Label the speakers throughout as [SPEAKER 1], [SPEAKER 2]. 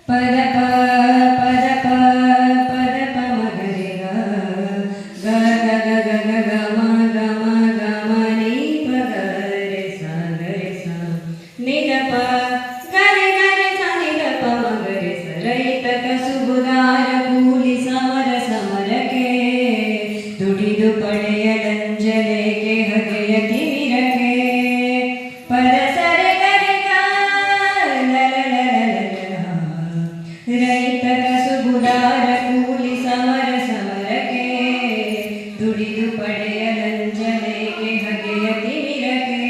[SPEAKER 1] ಪದ ಪ ಪದ ಪ ಪದ ಪ ಮಗರಿ ಗ ಗ ಗ ಗ ಗ ಗ ಮ ಗ ಮ ಗ ಮ ನೀ ಪ ಗ ರೆ ಸ ನಿ ದ ಪ ಗ ರೆ ಸ ನಿ ದ ಪ ಮಗರಿ ಸ ರೈತ ಕಸುಬುದಾರ ಕೂಲಿ ಸಮರ ಸಮರಕ್ಕೆ ದುಡಿದು ಪಡೆಯ ಲಂಜನೆಗೆ ಹಗೆಯ ತಿಮಿರಕ್ಕೆ ಪದ ಸರೆ ಗರೆ ಗ ರೈತ ಕಸುಬುದಾರ ಕೂಲಿ ಸಮರ ಸಮರಕ್ಕೆ ದುಡಿದು ಪಡೆಯ ಲಂಜನೆಗೆ ಹಗೆಯ ತಿಮಿರಕ್ಕೆ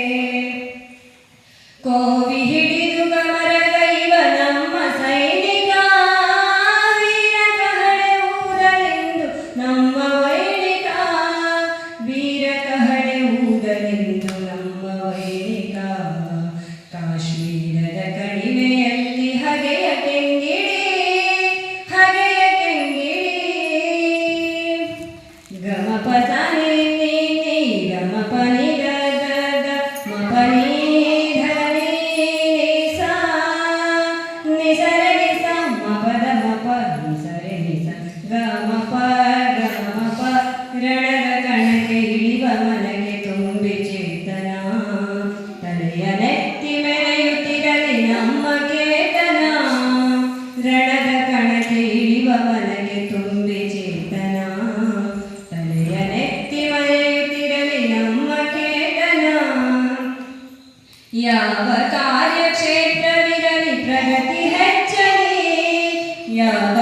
[SPEAKER 1] ಕೋವಿ ಹಿಡಿದು ಗಮರಗೈವ ನಮ್ಮ ಸೈನಿಕ ವೀರ ಕಹಳೆ ಊದಲೆಂದು ನಮ್ಮ ವೈಣಿಕ ವೀರ ಕಹಳೆ ಊದಲೆಂದು ನಮ್ಮ ವೈಣಿಕ ಕಾಶ್ಮೀರದ ಕಣಿವೆಯಲ್ಲಿ ಹಗೆಯ ಕೆಂಗಿಡಿ ಹಗೆಯ ಕೆಂಗಿಡಿ ಗಮ ಪದ ನೀ ಗಮ ಪನಿ ಗ ಗ ಗ ಮ ಪನಿ ಧ ನೀ ಸ ನಿ ಸರೆ ನಿ ಸ ಮ ಪದ ಮ ಪ ನಿ ಸರೆ ನಿ ಸ ಗ ಮ ಪ ರಣದ ಕಣಕ್ಕೆ ಇಳಿವ ಮನಗೆ ತುಂಬಿ ಚೇತನ ತಲೆಯ ನೆತ್ತಿ ಮೆರೆಯುತ್ತಿರಲಿ ನಮ್ಮ ಕೇತನ ರಣದ ಕಣಕ್ಕೆ ಇಳಿವ ಮನಗೆ ತುಂಬಿ ಚೇತನ ತಲೆಯ ನೆತ್ತಿ ಮೆರೆಯುತ್ತಿರಲಿ ನಮ್ಮ ಕೇತನ ಯಾವ ಕಾರ್ಯಕ್ಷೇತ್ರವಿರಲಿ ಪ್ರಗತಿ ಹೆಚ್ಚಲಿ ಯಾವ